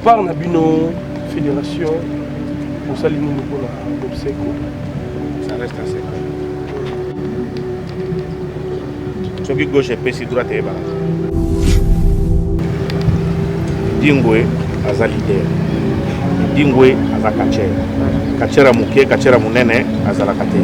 Par Nabino Fédération, pour ça, nous pour l'obsèque. Ça reste un secret. Ce qui gauche et pessi droite et bas. Dingwe aza leader. Dingwe aza kachera. Kachera muke, kachera munene aza la kate.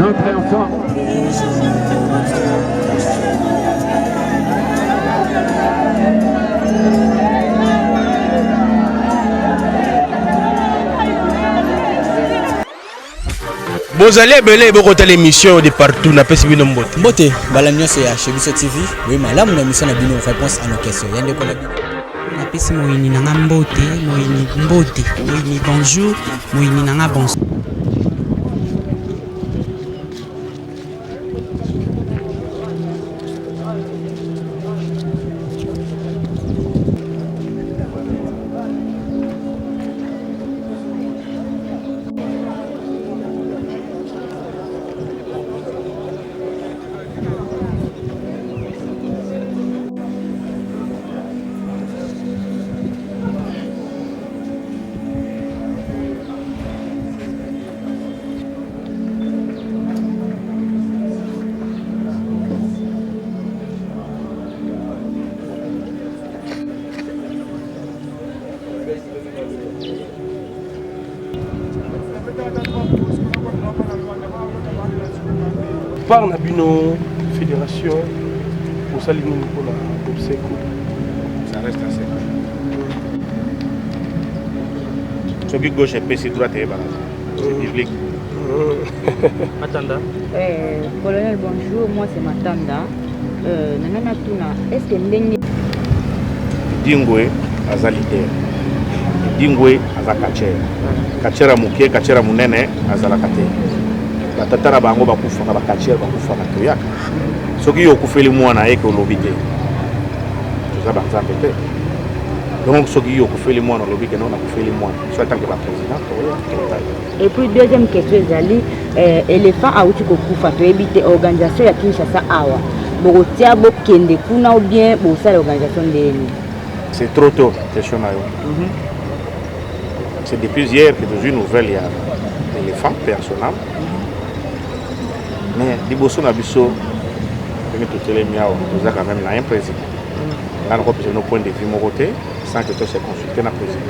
Notre enfant. Vous allez belé beaucoup de l'émission de partout na pesi bino mbote. Mbote, balamio c'est chez Biso TV. Oui, madame, nous mission na bino réponse à nos questions. Yande ko na na pesi moyini nanga mbote, moyini mbote, moyini bonjour, moyini nanga bonsoir. Par Nabino Fédération, pour ça, nous pour l'obsèque. Ça reste un secret. Ce qui gauche et pessi droite et bas. C'est biblique. Matanda. Colonel, bonjour, moi c'est Matanda. Nanana Tuna, est-ce que Ndenge Dingwe aza leader. Dingwe aza kachera. Kachera muke, kachera munene aza la kate. Batatara bango bakufa ka bakachera bakufa na toyaka. Soki yokufeli mwana eke olobite. Ça va s'arrêter. Donc soki yokufeli mwana olobike non akufeli mwana. Soit tant que ba président. Et puis deuxième question Zali, éléphant a outi kokufa to ebite organisation ya Kinshasa awa. Bokotia bokende kuna ou bien bosa l'organisation de c'est trop tôt, question na yo. C'est depuis hier que dans une nouvelle il y a l'éléphant personnel. Mais liboso na biso nous avons quand même un président. Là, nous représentons nos points de vue mon côté, sans que tout se consulter dans le président.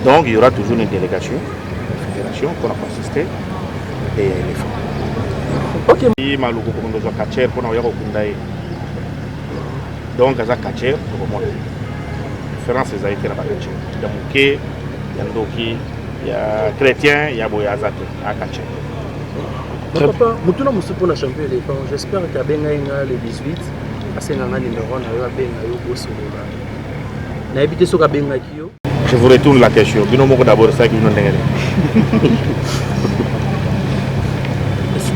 Donc, il y aura toujours une délégation, une fédération qu'on a assisté et les femmes. Ok. Donc, il y a Kacher, la différence est que Kacher. Il y a Mouké, il y a Ndoki, il y a Chrétien, il y a Boyazate, à Kacher. Papa, Moutuna Moussoupo champion éléphant. J'espère qu'il y a bien le 18. Parce que nous avons un numéro, nous avons je vous retourne la question. D'abord, ça qui nous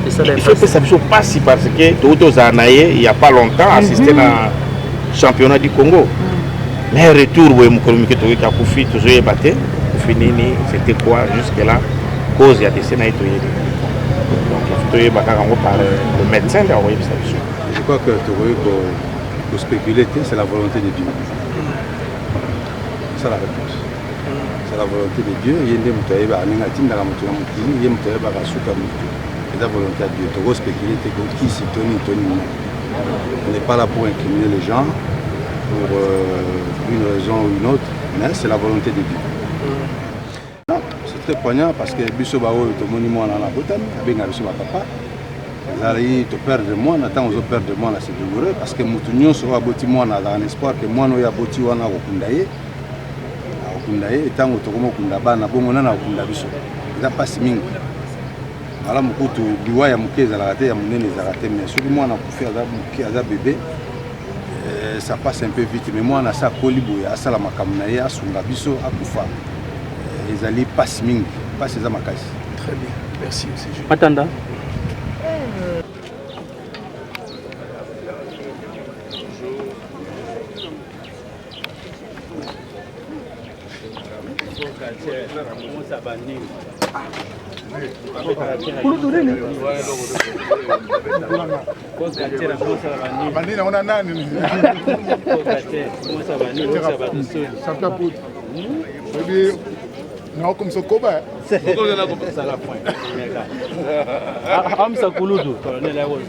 il faut que ça ne soit pas si parce que d'autres années, il n'y a pas longtemps, assisté à championnat du Congo. Mais retour, c'était quoi jusque-là? Cause il y a des scénarios. Donc, il faut par le médecin d'envoyer ça. Je crois que pour spéculer, c'est la volonté de Dieu. C'est ça la réponse. C'est la volonté de Dieu. Il y a des gens qui ont la volonté de Dieu. Tu peux spéculer, qui s'y tient, on n'est pas là pour incriminer les gens pour une raison ou une autre, mais c'est la volonté de Dieu. C'est très poignant parce que Biso Bao est au monument dans la Bretagne, avec un papa. Tu perds de moi, attends aux perdre de moi, c'est douloureux parce que Moutounion sera aboti moi dans l'espoir que moi, nous y aboti wana Okundaye. Okundaye, tant que tu Okundaba, na bon, on a Okundabiso. Il a pas si mingi. Voilà, Moukoto, Biwa, ya Mouké, Zalate, ya Mounene, Zalate, mais sur moi, on a pu faire un bébé. Ça passe un peu vite, mais moi, on a ça, Kolibo, ya Asala Makamunaye, Asungabiso, Akufa. Ils allaient pas si mingi, pas ces amakasi. Très bien, merci. Matanda. Non, comme ça, comment? Amsa Kuludu, colonel, I was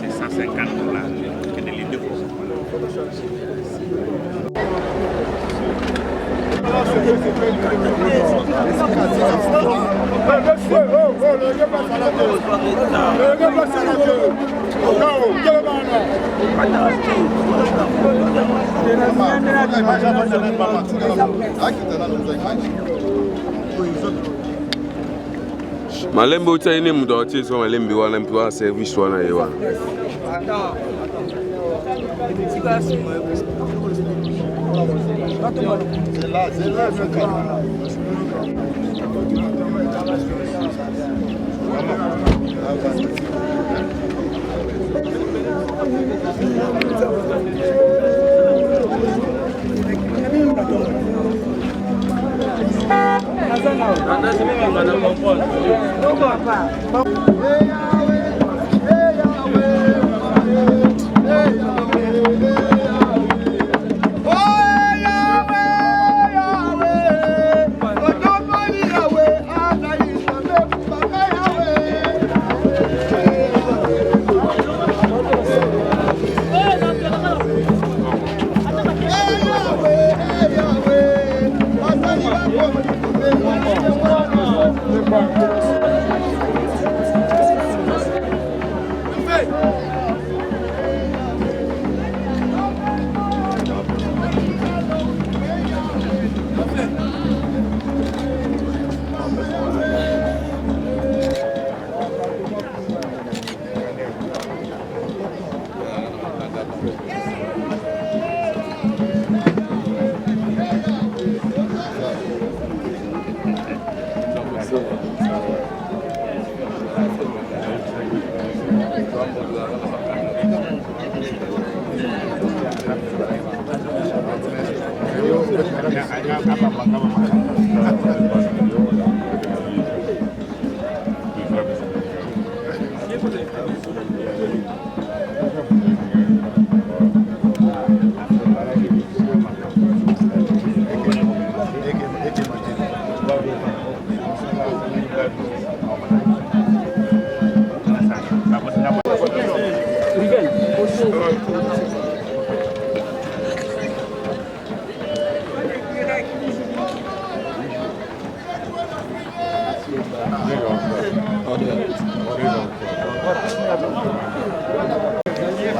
c'est 150 $. Que de l'idée pour Malembe utaine muda wachezo malembe wana mpiwa service wana yewa.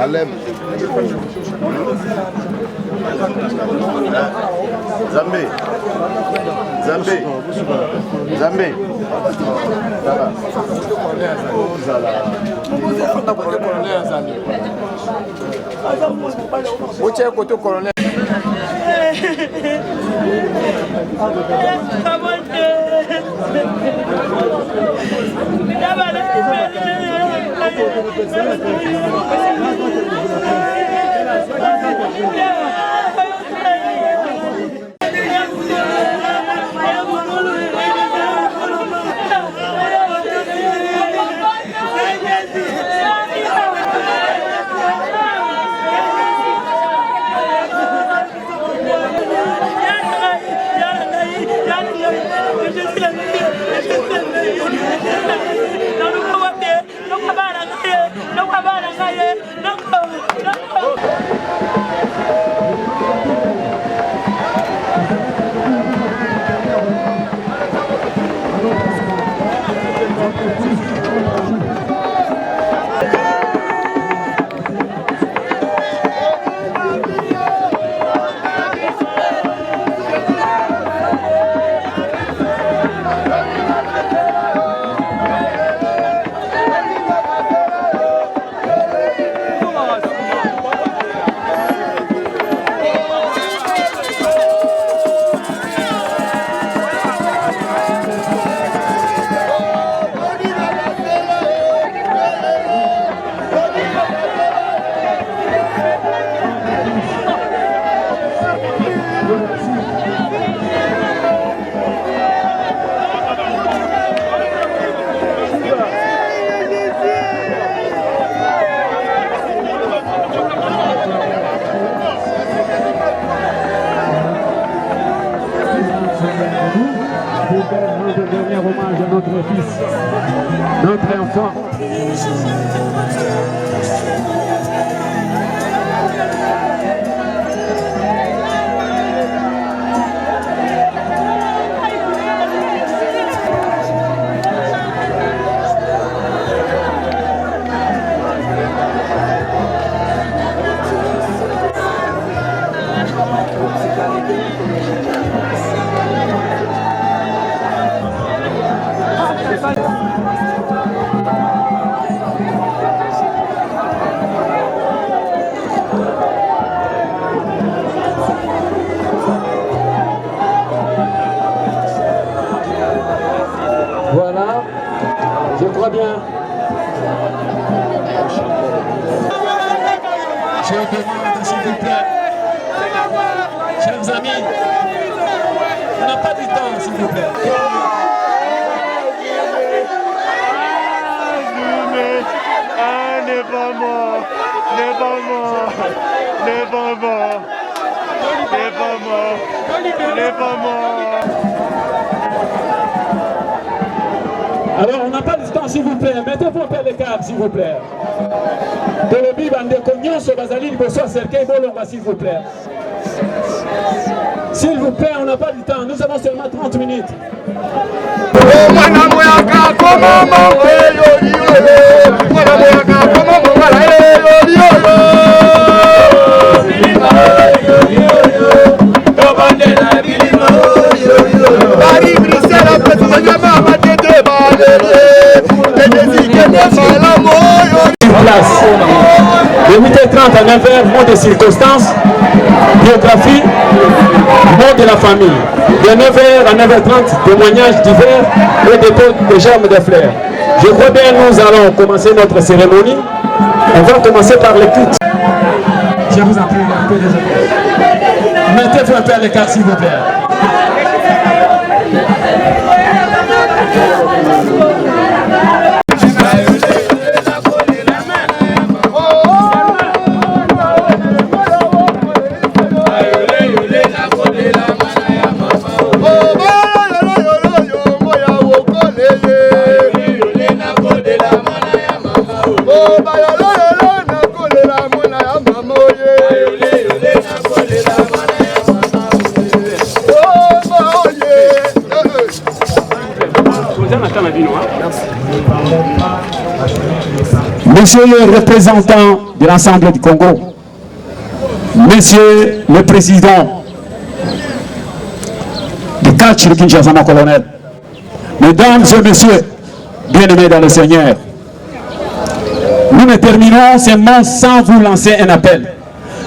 Alem. Zambé. Zambé. Zambé. Voilà, je crois bien. Je demande, s'il vous plaît, chers amis, on n'a pas du temps, s'il vous plaît. N'est pas mort, n'est pas mort, n'est pas mort, n'est pas mort, n'est pas mort. Alors, on n'a pas de temps, s'il vous plaît. Mettez-vous un peu les câbles, s'il vous plaît. De l'objet, bandeko, nyonso bazali liboso cercueil bolonga, s'il vous plaît. S'il vous plaît, on n'a pas de temps. Nous avons seulement 30 minutes. De 8h30 à 9h, mot de circonstances, biographie, mot de la famille. De 9h à 9h30, témoignages divers et dépôt de germes de fleurs. Je crois bien nous allons commencer notre cérémonie. On va commencer par l'écoute. Je vous en prie, un peu de... Mettez-vous un peu à l'écart, s'il vous plaît. Monsieur le représentant de l'Assemblée du Congo, Monsieur le président du catch de Kinshasa, mon colonel, mesdames et messieurs, bien-aimés dans le Seigneur, nous ne terminons seulement sans vous lancer un appel.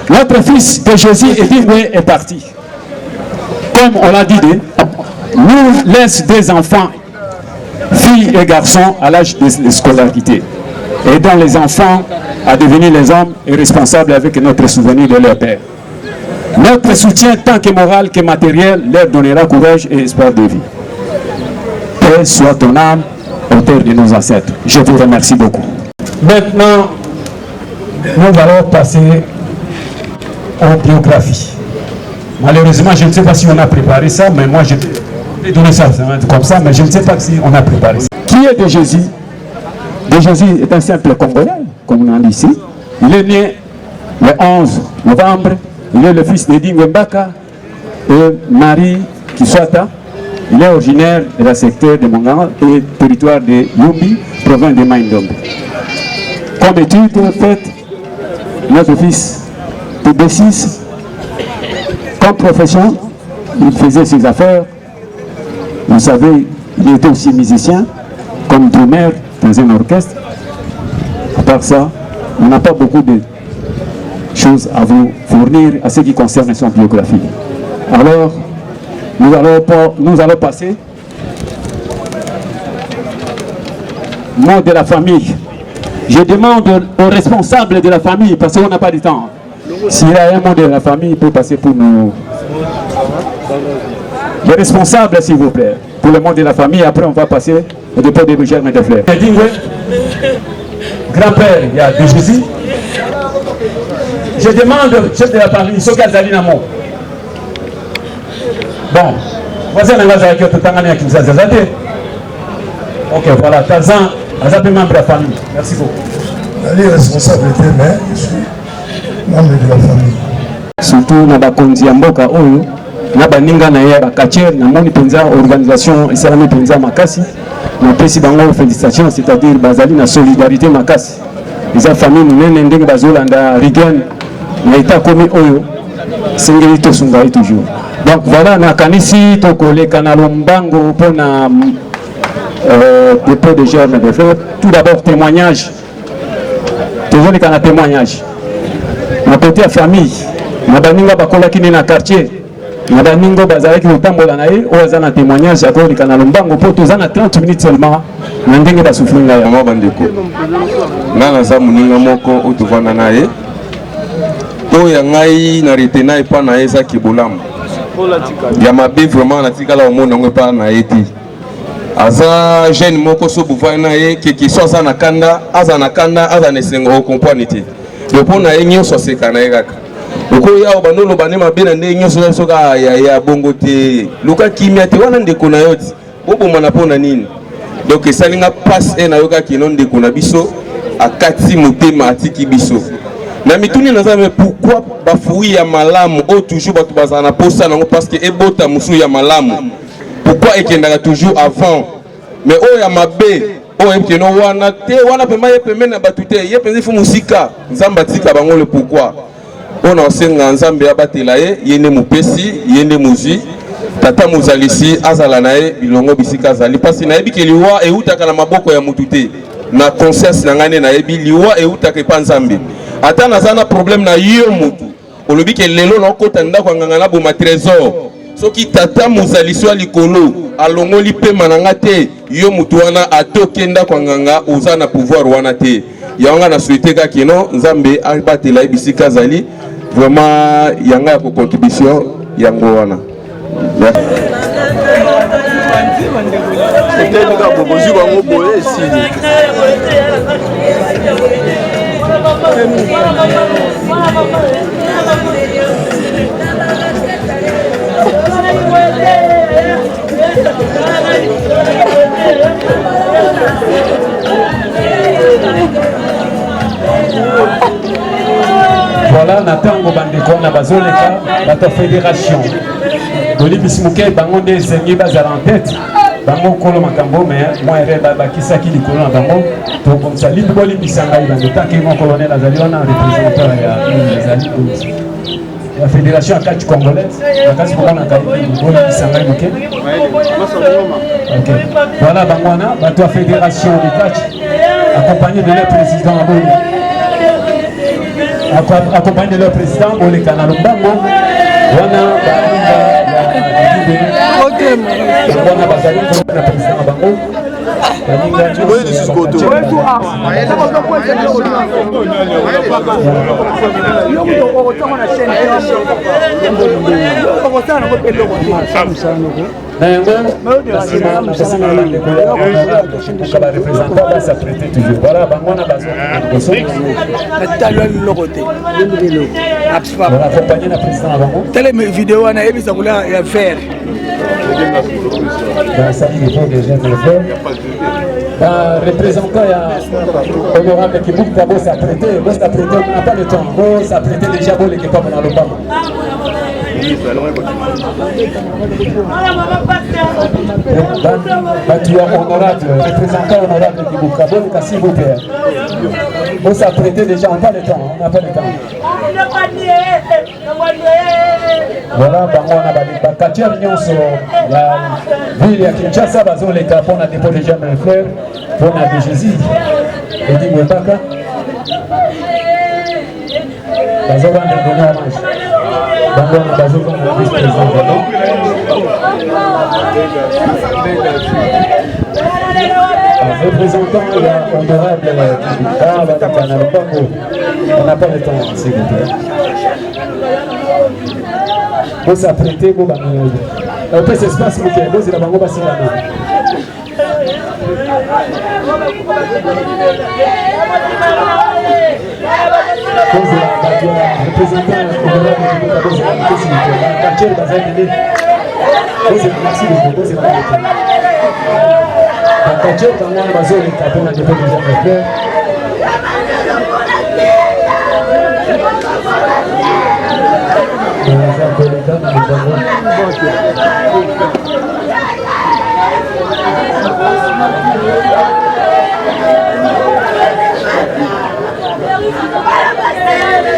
Notre fils de Jésus Edingwe est parti. Comme on l'a dit, nous laisse des enfants, filles et garçons à l'âge de scolarité. Aidant les enfants à devenir les hommes et responsables avec notre souvenir de leur père. Notre soutien tant que moral que matériel leur donnera courage et espoir de vie. Paix soit ton âme, auteur de nos ancêtres. Je vous remercie beaucoup. Maintenant, nous allons passer aux biographies. Malheureusement, je ne sais pas si on a préparé ça, mais moi je vais donner ça comme ça, mais je ne sais pas si on a préparé ça. Qui est de Jésus? De Jésus est un simple Congolais, comme on a dit ici. Il est né le 11 novembre. Il est le fils d'Edingwe Mbaka et Marie Kiswata. Il est originaire de la secteur de Monganga et territoire de Yumbi, province de Maïndombe. Comme étude faite, notre fils de B6, comme profession, il faisait ses affaires. Vous savez, il était aussi musicien, comme drummer dans un orchestre. À part ça, on n'a pas beaucoup de choses à vous fournir à ce qui concerne son biographie. Alors, nous allons passer mot de la famille. Je demande aux responsables de la famille, parce qu'on n'a pas de temps. S'il y a un mot de la famille, il peut passer pour nous. Les responsables, s'il vous plaît, pour le mot de la famille. Après, on va passer au dépôt des germes de fleurs. Grand-père, il y a de Jésus. Je demande au chef de la famille, Sokazali Namo. Bon, voici un langage avec le Tangani qui vous a zazadé. Ok, voilà, Tazan, Aza membre de la famille. Merci beaucoup. Elle est responsabilité, mais je suis membre de la famille. Surtout na bakonzi ya mboka oyo na baninga na ye bakatier na moni penza organisation esalami penza makasi na pesi bango félicitations, c'est-à-dire bazali na solidarité makasi. Eza famille munene ndenge bazolanda rigen na état komi oyo sengeli tosunga toujours. Donc voilà, nakanisi tokoleka na lombango pona dépôt de germes de fleurs. Tout d'abord témoignage. Toujours les témoignage. Na côté famille, na baninga bakola kini na quartier, na baningo bazalaki kotambola na ye, oza na témoignage ya koleka na lombango po tozana 30 minutes seulement na ndenge ba souffringa ya mama bandeko. Nana za muninga moko utuvana na ye. To ya ngai na retena epa na ye za kibolamu. Ya mabe vraiment na tikala omona ngo epa na ye ti. Aza jeune moko so buvana na ye ki so aza na kanda, aza na sengo o comprendre ti. Depuis na ye nyonso seka na ye kaka. Oko ya obandolo bane mabe na ndenge nyonso so ka ya bongo te. Luka kimia te wana ndeko na yo ti. Bobo mana pona nini? Donc esalinga passe na yoka kino ndeko na biso akati motema atiki biso. Na mituni naza mais pourquoi bafuyi ya malamu o toujours batu bazana posa nango parce que ebota musu ya malamu. Pourquoi ekendaka toujours avant? Mais o ya mabe o ekeno wana te wana pema ye peme na batu te ye penzi fu musika nzamba tika bango le pourquoi. On a senga nzambe abatela ye yene mupesi yene muzi tata muzalisi azala na ye bilongo bisika azali pasi na yebi ke liwa eutaka na maboko ya mutu te na conscience na ngane na yebi liwa eutaka epa nzambe ata nazana problème na yo mutu olobi ke lelo na okota ndako nganga na boma trésor soki tata muzalisi wa likolo alongoli pema na nga te yo mutu wana atoke ndako nganga uza na pouvoir wana te yanga na souhaiter ka kino nzambe abatela ye bisika azali vraiment yanga ya ko contribution yango wana. Voilà, natango bandeko na bazoleka bato fédération. Doli bismuke bango nde zengi bazala en tête. Bango kolo makambo mais moi reba bakisaki likolo na bango. To comme ça libre boli bisanga ibando tanke mon colonel azali wana représentant ya azali la fédération akati congolaise akati kokana kai boli bisanga ibuke. OK. Voilà bango wana bato fédération de kati accompagné de leur président Abou. Accompagné de leur président Boleka na Lombango wana wana bazali na président bango représentant honorable qui vous d'abord s'apprêter, on n'a pas le temps, on s'apprêter déjà pour l'équipe dans le bas. Tu es honorable, représentant honorable qui vous d'abord, s'il vous plaît. On s'apprêter déjà, on n'a pas le temps, on n'a pas le temps. Voilà, on a des quartiers sur la ville de Kinshasa, les capons a dépôt de germes de fleurs, on a des Jésus, et dit Webaka. Nous avons donné hommage. On a besoin de vice-président. Représentant honorable on n'a pas le temps, s'il vous plaît. Vous s'apprêtez, vous on peut s'espace, vous êtes là-bas, vous passez là-bas. Représentant honorable merci beaucoup, vous êtes là. Bakache bango bazoli kapona dépôt de jambe.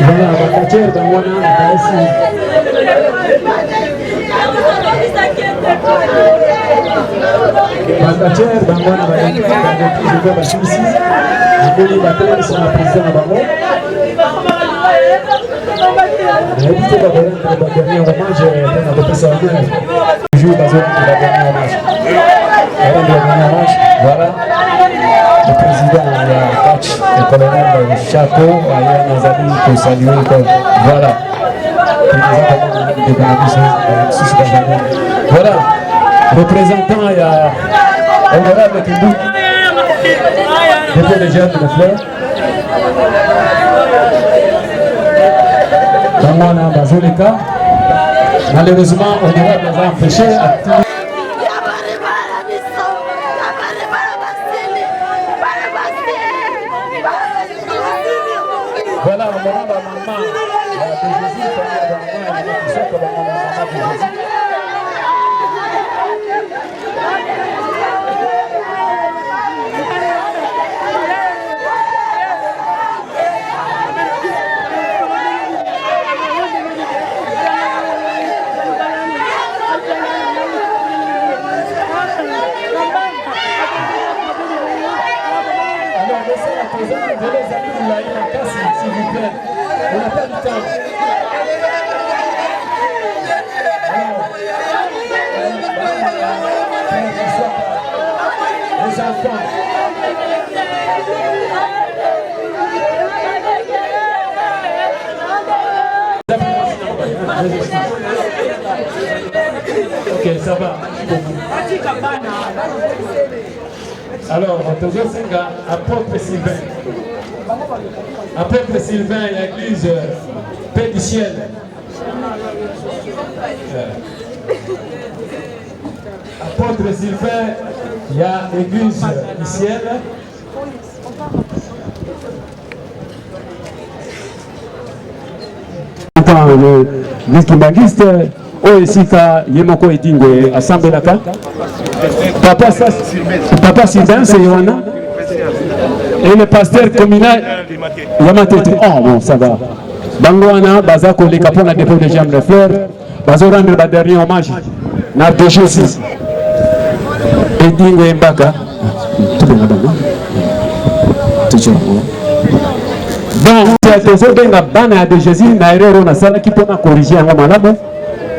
Voilà, Bakache bango na kaisi. Bakache bango na basisi. Aboli bateli sur la président bango. Évitez de donner le dernier hommage à la professeur Amel. Toujours dans le dernier hommage. Voilà. Le président, le coach, le colonel Chapeau, nos amis pour saluer. Voilà. Voilà. Représentant, il y a honorable Kimbou. Dépôt de germes de fleurs. Dans Bazolika, malheureusement, on aura des empêchés à tout. Voilà, on aura la maman de Jésus, s'il vous plaît. On n'a pas de temps. Les enfants. Ok, ça va. Alors, toujours Senga, apôtre Sylvain. Apôtre Sylvain et l'église Paix du ciel. Apôtre Sylvain, il y a l'église du ciel. Le Kimbangiste, Oesika, Yemoko et Tingwe, Assemblée Laka. Papa Sylvain, c'est Yohana. Et le pasteur communal Yamatete. Oh bon, ça va. Bangwana, Bazako, les capons, la dépôt de germes de fleurs. Bazo rendre le dernier hommage. N'a de Jésus. Et Tingwe Mbaka. Donc, c'est un bana de Jésus, naerero na sala qui peut corriger un malade.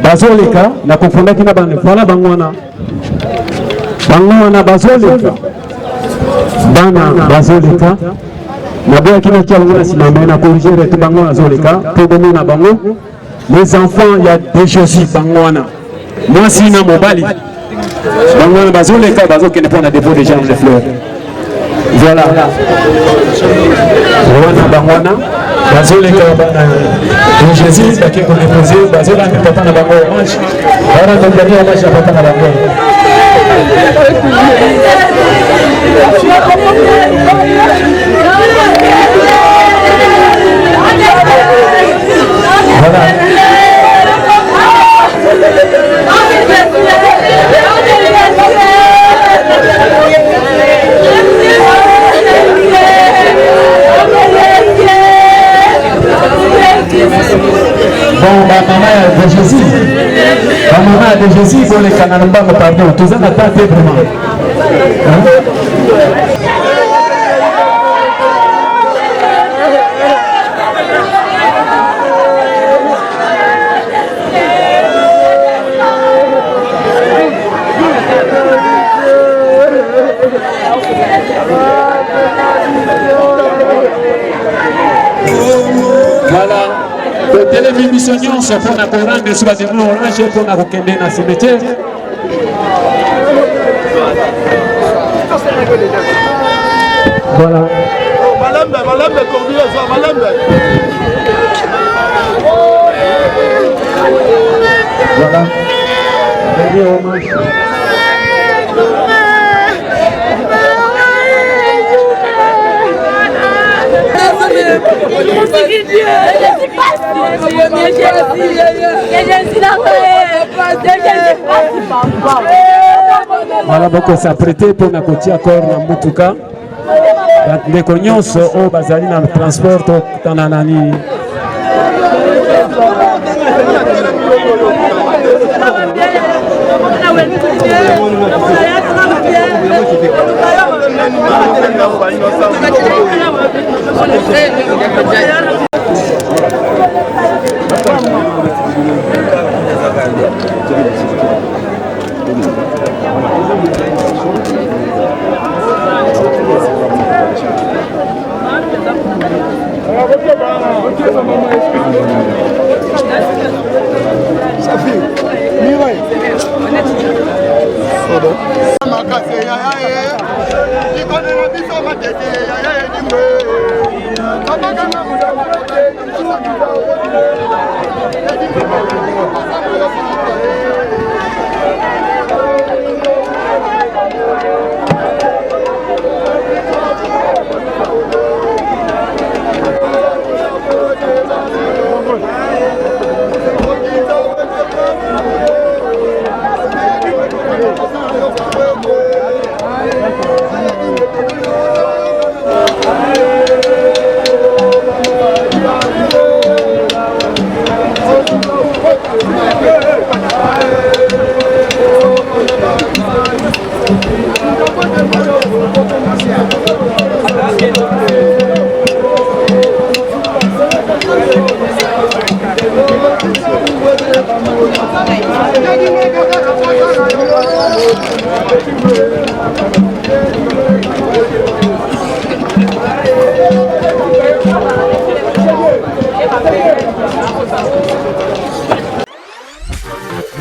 Bazoleka, na confondre qui n'a pas de voilà bangwana. Bangwana bazoleka. Bana bazoleka. Na bien qui n'a qu'à le si ma mère na corriger tout bangwana bazoleka. Pour donner na bango. Les enfants, il y a des Jésus bangwana. Moi si na mobali. Bangwana bazoleka, bazoke ne pas na dépôt de germes de fleurs. Voilà. Wana bangwana bazoleka bana de Jésus qui est déposé bazola ne papa na bango hommage wana ndo dernier hommage ya papa na bango. Voilà. Bon, ma maman de Jésus, ma maman de Jésus, il faut les canaux pas me pardon. Tout ça n'a pas été vraiment. Voilà. Le télévision se fait un courant de ce bâtiment orange pour la reconder dans ce métier. Voilà. Voilà. Dernier hommage. Voilà beaucoup s'apprêter pour na kotia corps na mutuka. Ndeko nyonso o bazali na transport tana nani.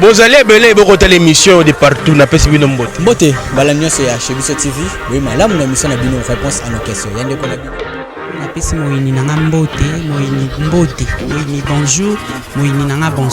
Bozali ebele bokota l'émission de partout na pesi bino mbote. Mbote bala nyonso ya Chebiso TV. Oui malamu na émission na bino réponse à nos questions. Yande ko na bino. Na pesi moyini nanga mbote, moyini bonjour, moyini nanga bonsoir.